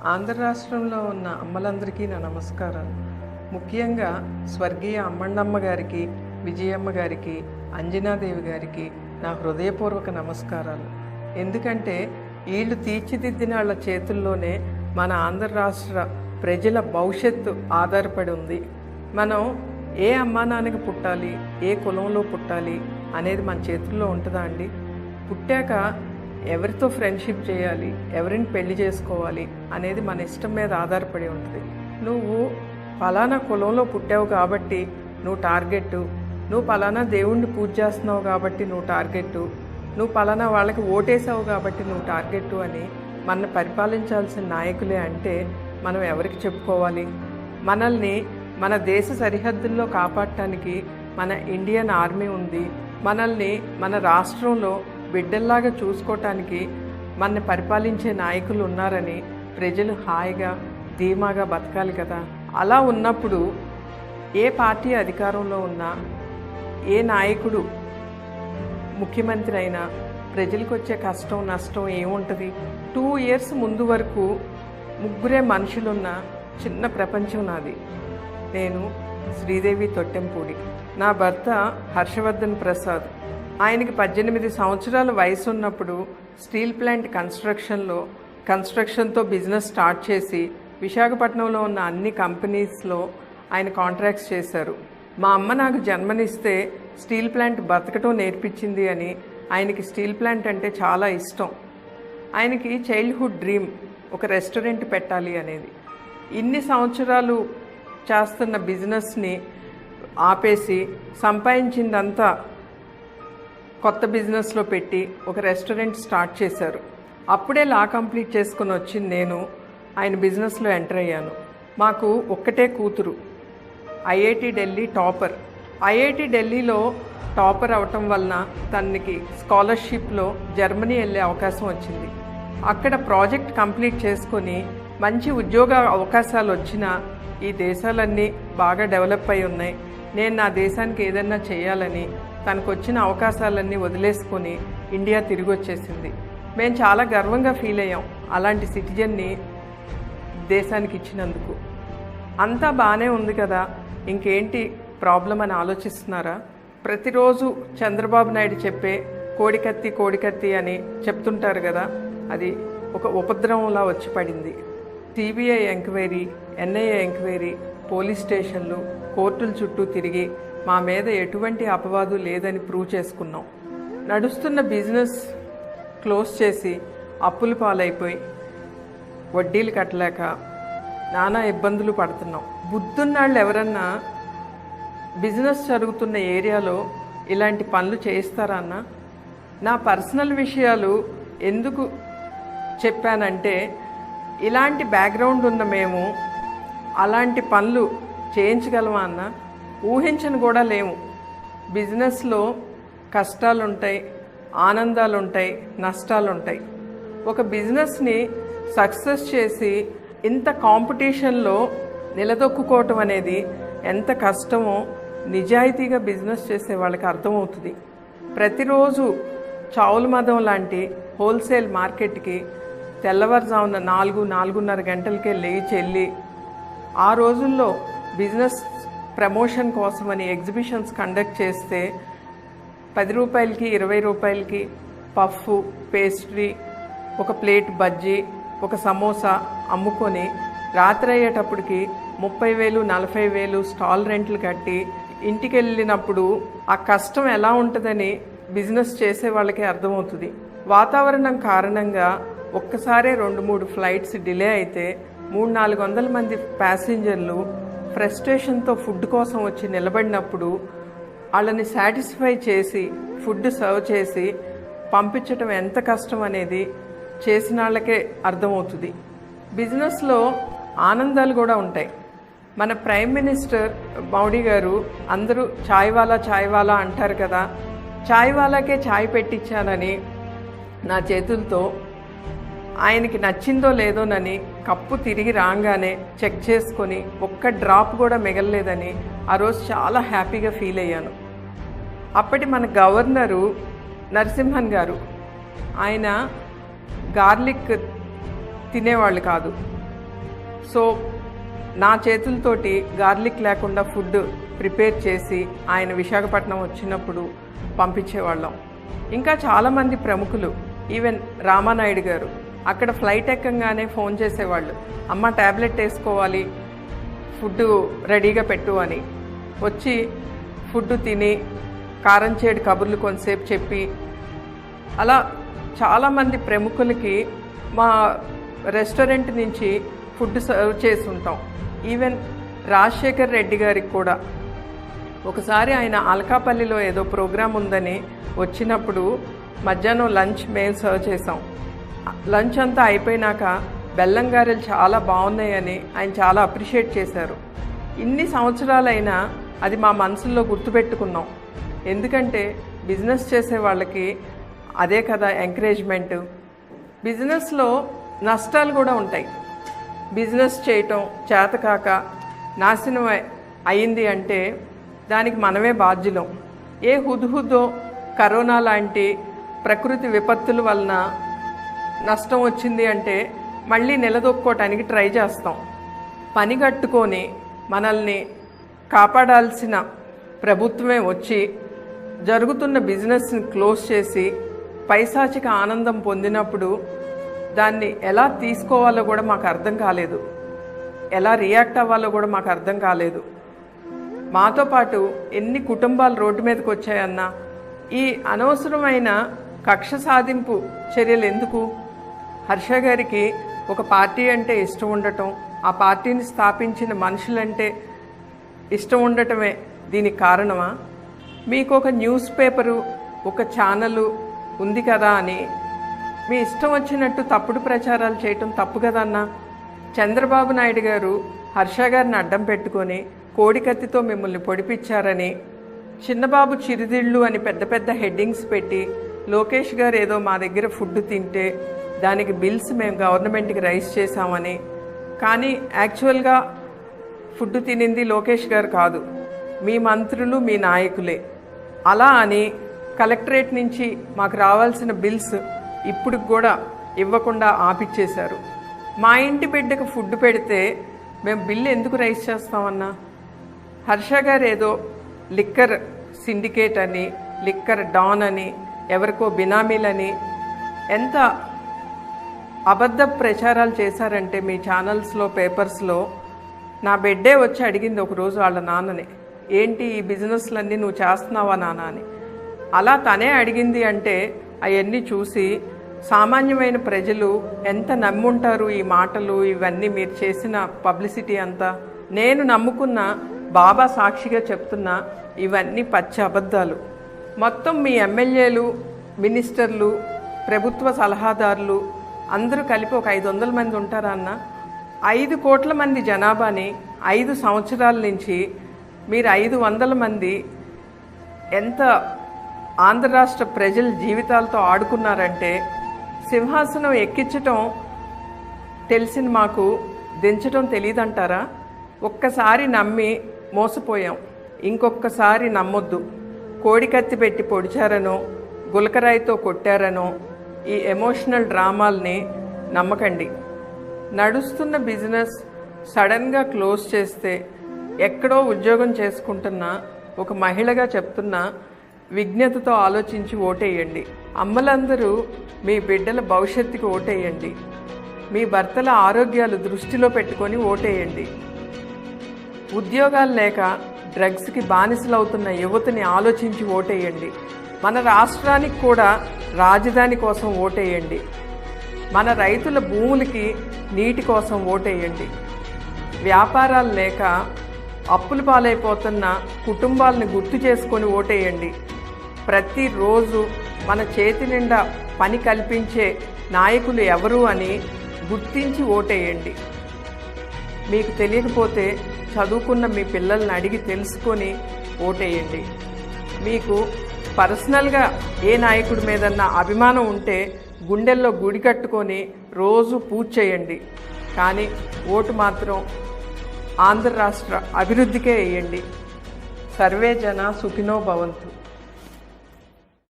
ఆంధ్ర రాష్ట్రంలో ఉన్న అమ్మలందరికీ నా నమస్కారాలు. ముఖ్యంగా స్వర్గీయ అమ్మಣ್ಣమ్మ గారికి, విజయమ్మ గారికి, అంజనాదేవి గారికి నా హృదయపూర్వక నమస్కారాలు. ఎందుకంటే వీళ్ళు తీర్చిదిద్దిన వాళ్ళ చేతుల్లోనే మన ఆంధ్ర రాష్ట్ర ప్రజల భవిష్యత్తు ఆధారపడి ఉంది. మనం ఏ అమ్మా నాన్నకి పుట్టాలి, ఏ కులంలో పుట్టాలి అనేది మన చేతుల్లో ఉంటుందా అండి? పుట్టాక ఎవరితో ఫ్రెండ్షిప్ చేయాలి, ఎవరిని పెళ్లి చేసుకోవాలి అనేది మన ఇష్టం మీద ఆధారపడి ఉంటుంది. నువ్వు ఫలానా కులంలో పుట్టావు కాబట్టి నువ్వు టార్గెట్టు, నువ్వు ఫలానా దేవుణ్ణి పూజ చేస్తున్నావు కాబట్టి నువ్వు టార్గెట్టు, నువ్వు ఫలానా వాళ్ళకి ఓటేసావు కాబట్టి నువ్వు టార్గెట్టు అని మనల్ని పరిపాలించాల్సిన నాయకులే అంటే మనం ఎవరికి చెప్పుకోవాలి? మనల్ని మన దేశ సరిహద్దుల్లో కాపాడటానికి మన ఇండియన్ ఆర్మీ ఉంది. మనల్ని మన రాష్ట్రంలో బిడ్డల్లాగా చూసుకోవటానికి మనని పరిపాలించే నాయకులు ఉన్నారని ప్రజలు హాయిగా ధీమాగా బతకాలి కదా. అలా ఉన్నప్పుడు ఏ పార్టీ అధికారంలో ఉన్నా, ఏ నాయకుడు ముఖ్యమంత్రి అయినా ప్రజలకు వచ్చే కష్టం నష్టం ఏముంటుంది? 2 years ముందు వరకు ముగ్గురే మనుషులున్న చిన్న ప్రపంచం నాది. నేను శ్రీదేవి తొట్టెంపూడి, నా భర్త హర్షవర్ధన్ ప్రసాద్. ఆయనకి 18 సంవత్సరాల వయసు ఉన్నప్పుడు స్టీల్ ప్లాంట్ కన్స్ట్రక్షన్తో బిజినెస్ స్టార్ట్ చేసి విశాఖపట్నంలో ఉన్న అన్ని కంపెనీస్లో ఆయన కాంట్రాక్ట్స్ చేశారు. మా అమ్మ నాకు జన్మనిస్తే స్టీల్ ప్లాంట్ బతకటం నేర్పించింది అని ఆయనకి స్టీల్ ప్లాంట్ అంటే చాలా ఇష్టం. ఆయనకి చైల్డ్హుడ్ డ్రీమ్ ఒక రెస్టారెంట్ పెట్టాలి అనేది. ఇన్ని సంవత్సరాలు చేస్తున్న బిజినెస్ని ఆపేసి సంపాదించిందంతా కొత్త బిజినెస్లో పెట్టి ఒక రెస్టారెంట్ స్టార్ట్ చేశారు. అప్పుడే లా కంప్లీట్ చేసుకుని వచ్చింది నేను ఆయన బిజినెస్లో ఎంటర్ అయ్యాను. మాకు ఒక్కటే కూతురు, ఐఐటి ఢిల్లీ టాపర్. ఐఐటి ఢిల్లీలో టాపర్ అవటం వలన తనకి స్కాలర్షిప్లో జర్మనీ వెళ్ళే అవకాశం వచ్చింది. అక్కడ ప్రాజెక్ట్ కంప్లీట్ చేసుకొని మంచి ఉద్యోగ అవకాశాలు వచ్చినా ఈ దేశాలన్నీ బాగా డెవలప్ అయి ఉన్నాయి. నేను నా దేశానికి ఏదన్నా చేయాలని తనకు వచ్చిన అవకాశాలన్నీ వదిలేసుకొని ఇండియా తిరిగి వచ్చేసింది. మేము చాలా గర్వంగా ఫీల్ అయ్యాం అలాంటి సిటిజన్ని దేశానికి ఇచ్చినందుకు. అంతా బాగానే ఉంది కదా, ఇంకేంటి ప్రాబ్లం అని ఆలోచిస్తున్నారా? ప్రతిరోజు చంద్రబాబు నాయుడు చెప్పే కోడికత్తి కోడికత్తి అని చెప్తుంటారు కదా, అది ఒక ఉపద్రవంలా వచ్చి పడింది. CBI enquiry, NIA enquiry, police స్టేషన్లు, కోర్టుల చుట్టూ తిరిగి మా మీద ఎటువంటి అపవాదు లేదని ప్రూవ్ చేసుకున్నాం. నడుస్తున్న బిజినెస్ క్లోజ్ చేసి అప్పుల పాలైపోయి వడ్డీలు కట్టలేక నానా ఇబ్బందులు పడుతున్నాం. బుద్ధున్నాళ్ళు ఎవరన్నా బిజినెస్ జరుగుతున్న ఏరియాలో ఇలాంటి పనులు చేయిస్తారా అన్న? నా పర్సనల్ విషయాలు ఎందుకు చెప్పానంటే, ఇలాంటి బ్యాక్గ్రౌండ్ ఉన్న మేము అలాంటి పనులు చేయించగలమా అన్న? ఊహించను కూడా లేము. బిజినెస్లో కష్టాలుంటాయి, ఆనందాలుంటాయి, నష్టాలుంటాయి. ఒక బిజినెస్ని సక్సెస్ చేసి ఇంత కాంపిటీషన్లో నిలదొక్కుకోవటం అనేది ఎంత కష్టమో నిజాయితీగా బిజినెస్ చేసే వాళ్ళకి అర్థమవుతుంది. ప్రతిరోజు చావుల మదం లాంటి హోల్సేల్ మార్కెట్కి తెల్లవారుజామున 4-4:30 గంటలకే లేచి వెళ్ళి ఆ రోజుల్లో బిజినెస్ ప్రమోషన్ కోసమని ఎగ్జిబిషన్స్ కండక్ట్ చేస్తే 10 రూపాయలకి 20 రూపాయలకి పఫ్, పేస్ట్రీ, ఒక ప్లేట్ బజ్జీ, ఒక సమోసా అమ్ముకొని రాత్రి అయ్యేటప్పటికి 30,000 40,000 స్టాల్ రెంట్లు కట్టి ఇంటికి వెళ్ళినప్పుడు ఆ కష్టం ఎలా ఉంటుందని బిజినెస్ చేసే వాళ్ళకి అర్థమవుతుంది. వాతావరణం కారణంగా ఒక్కసారే 2-3 ఫ్లైట్స్ డిలే అయితే 300-400 మంది ప్యాసింజర్లు ఫ్రస్ట్రేషన్తో ఫుడ్ కోసం వచ్చి నిలబడినప్పుడు వాళ్ళని సాటిస్ఫై చేసి ఫుడ్ సర్వ్ చేసి పంపించటం ఎంత కష్టం అనేది చేసిన వాళ్ళకే అర్థమవుతుంది. బిజినెస్లో ఆనందాలు కూడా ఉంటాయి. మన ప్రైమ్ మినిస్టర్ మోడీ గారు అందరూ చాయ్ వాలా అంటారు కదా, చాయ్ వాలాకే చాయ్ పెట్టించానని నా చేతులతో ఆయనకి నచ్చిందో లేదోనని కప్పు తిరిగి రాగానే చెక్ చేసుకొని ఒక్క డ్రాప్ కూడా మిగలలేదని ఆ రోజు చాలా హ్యాపీగా ఫీల్ అయ్యాను. అప్పటి మన గవర్నరు నరసింహన్ గారు, ఆయన గార్లిక్ తినేవాళ్ళు కాదు, సో నా చేతులతోటి గార్లిక్ లేకుండా ఫుడ్ ప్రిపేర్ చేసి ఆయన విశాఖపట్నం వచ్చినప్పుడు పంపించేవాళ్ళం. ఇంకా చాలామంది ప్రముఖులు, ఈవెన్ రామానాయుడు గారు అక్కడ ఫ్లైట్ ఎక్కంగానే ఫోన్ చేసేవాళ్ళు, అమ్మ ట్యాబ్లెట్ వేసుకోవాలి, ఫుడ్ రెడీగా పెట్టు అని. వచ్చి ఫుడ్ తిని కారంచేడు కబుర్లు కొంతసేపు చెప్పి అలా చాలామంది ప్రముఖులకి మా రెస్టారెంట్ నుంచి ఫుడ్ సర్వ్ చేసి ఉంటాం. ఈవెన్ రాజశేఖర్ రెడ్డి గారికి కూడా ఒకసారి ఆయన అల్కాపల్లిలో ఏదో ప్రోగ్రాం ఉందని వచ్చినప్పుడు మధ్యాహ్నం లంచ్ మేము సర్వ్ చేసాం. లంచ్ అంతా అయిపోయినాక బెల్లం గారెలు చాలా బాగున్నాయని ఆయన చాలా అప్రిషియేట్ చేశారు. ఇన్ని సంవత్సరాలైనా అది మా మనసుల్లో గుర్తుపెట్టుకున్నాం. ఎందుకంటే బిజినెస్ చేసే వాళ్ళకి అదే కదా ఎంకరేజ్మెంట్. బిజినెస్లో నష్టాలు కూడా ఉంటాయి. బిజినెస్ చేయటం చేతకాక నాశనం అయింది అంటే దానికి మనమే బాధ్యులం. ఏ హుద్హుదో కరోనా లాంటి ప్రకృతి విపత్తుల వలన నష్టం వచ్చింది అంటే మళ్ళీ నిలదొక్కోవటానికి ట్రై చేస్తాం. పని కట్టుకొని మనల్ని కాపాడాల్సిన ప్రభుత్వమే వచ్చి జరుగుతున్న బిజినెస్ని క్లోజ్ చేసి పైశాచిక ఆనందం పొందినప్పుడు దాన్ని ఎలా తీసుకోవాలో కూడా మాకు అర్థం కాలేదు, ఎలా రియాక్ట్ అవ్వాలో కూడా మాకు అర్థం కాలేదు. మాతో పాటు ఎన్ని కుటుంబాలు రోడ్డు మీదకి వచ్చాయన్నా ఈ అనవసరమైన కక్ష సాధింపు చర్యలు ఎందుకు? హర్ష గారికి ఒక పార్టీ అంటే ఇష్టం ఉండటం, ఆ పార్టీని స్థాపించిన మనుషులంటే ఇష్టం ఉండటమే దీనికి కారణమా? మీకు ఒక న్యూస్ పేపరు, ఒక ఛానలు ఉంది కదా అని మీ ఇష్టం వచ్చినట్టు తప్పుడు ప్రచారాలు చేయటం తప్పు కదన్నా. చంద్రబాబు నాయుడు గారు హర్ష గారిని అడ్డం పెట్టుకొని కోడికత్తితో మిమ్మల్ని పొడిపించారని, చిన్నబాబు చిరుదిళ్ళు అని పెద్ద పెద్ద హెడ్డింగ్స్ పెట్టి లోకేష్ గారు ఏదో మా దగ్గర ఫుడ్ తింటే దానికి బిల్స్ మేము గవర్నమెంట్కి రైజ్ చేశామని, కానీ యాక్చువల్గా ఫుడ్ తినింది లోకేష్ గారు కాదు, మీ మంత్రులు మీ నాయకులే. అలా అని కలెక్టరేట్ నుంచి మాకు రావాల్సిన బిల్స్ ఇప్పుడు కూడా ఇవ్వకుండా ఆపిచ్చేశారు. మా ఇంటి బిడ్డకు ఫుడ్ పెడితే మేము బిల్లు ఎందుకు రైజ్ చేస్తామన్నా? హర్ష గారు ఏదో లిక్కర్ సిండికేట్ అని, లిక్కర్ డాన్ అని, ఎవరికో బినామీలని ఎంత అబద్ధ ప్రచారాలు చేశారంటే మీ ఛానల్స్లో, పేపర్స్లో. నా బిడ్డే వచ్చి అడిగింది ఒకరోజు వాళ్ళ నాన్నని, ఏంటి ఈ బిజినెస్లన్నీ నువ్వు చేస్తున్నావా నాన్న అని. అలా తనే అడిగింది అంటే అవన్నీ చూసి సామాన్యమైన ప్రజలు ఎంత నమ్ముంటారు ఈ మాటలు, ఇవన్నీ మీరు చేసిన పబ్లిసిటీ అంతా. నేను నమ్ముకున్న బాబా సాక్షిగా చెప్తున్నా, ఇవన్నీ పచ్చి అబద్ధాలు. మొత్తం మీ ఎమ్మెల్యేలు, మినిస్టర్లు, ప్రభుత్వ సలహాదారులు అందరూ కలిపి ఒక 500 మంది ఉంటారా అన్న? 5 కోట్ల మంది జనాభాని 5 సంవత్సరాల నుంచి మీరు 500 మంది ఎంత ఆంధ్ర రాష్ట్ర ప్రజల జీవితాలతో ఆడుకున్నారంటే, సింహాసనం ఎక్కించటం తెలిసిన మాకు దించటం తెలియదంటారా? ఒక్కసారి నమ్మి మోసపోయాం, ఇంకొకసారి నమ్మొద్దు. కోడికత్తి పెట్టి పొడిచారనో, గులకరాయితో కొట్టారనో ఈ ఎమోషనల్ డ్రామాల్ని నమ్మకండి. నడుస్తున్న బిజినెస్ సడన్గా క్లోజ్ చేస్తే ఎక్కడో ఉద్యోగం చేసుకుంటున్న ఒక మహిళగా చెప్తున్నా, విజ్ఞతతో ఆలోచించి ఓటేయండి. అమ్మలందరూ మీ బిడ్డల భవిష్యత్తుకి ఓటేయండి. మీ భర్తల ఆరోగ్యాలు దృష్టిలో పెట్టుకొని ఓటేయండి. ఉద్యోగాలు లేక డ్రగ్స్కి బానిసలవుతున్న యువతని ఆలోచించి ఓటేయండి. మన రాష్ట్రానికి కూడా రాజధాని కోసం ఓటేయండి. మన రైతుల భూములకి నీటి కోసం ఓటేయండి. వ్యాపారాలు లేక అప్పుల పాలైపోతున్న కుటుంబాలను గుర్తు చేసుకొని ఓటేయండి. ప్రతిరోజు మన చేతి నిండా పని కల్పించే నాయకులు ఎవరు అని గుర్తించి ఓటేయండి. మీకు తెలియకపోతే చదువుకున్న మీ పిల్లల్ని అడిగి తెలుసుకొని ఓటేయండి. మీకు పర్సనల్గా ఏ నాయకుడి మీదన్నా అభిమానం ఉంటే గుండెల్లో గుడి కట్టుకొని రోజు పూజ చేయండి. కానీ ఓటు మాత్రం ఆంధ్ర రాష్ట్ర అభివృద్ధికే వేయండి. సర్వే జన సుఖినో భవంతు.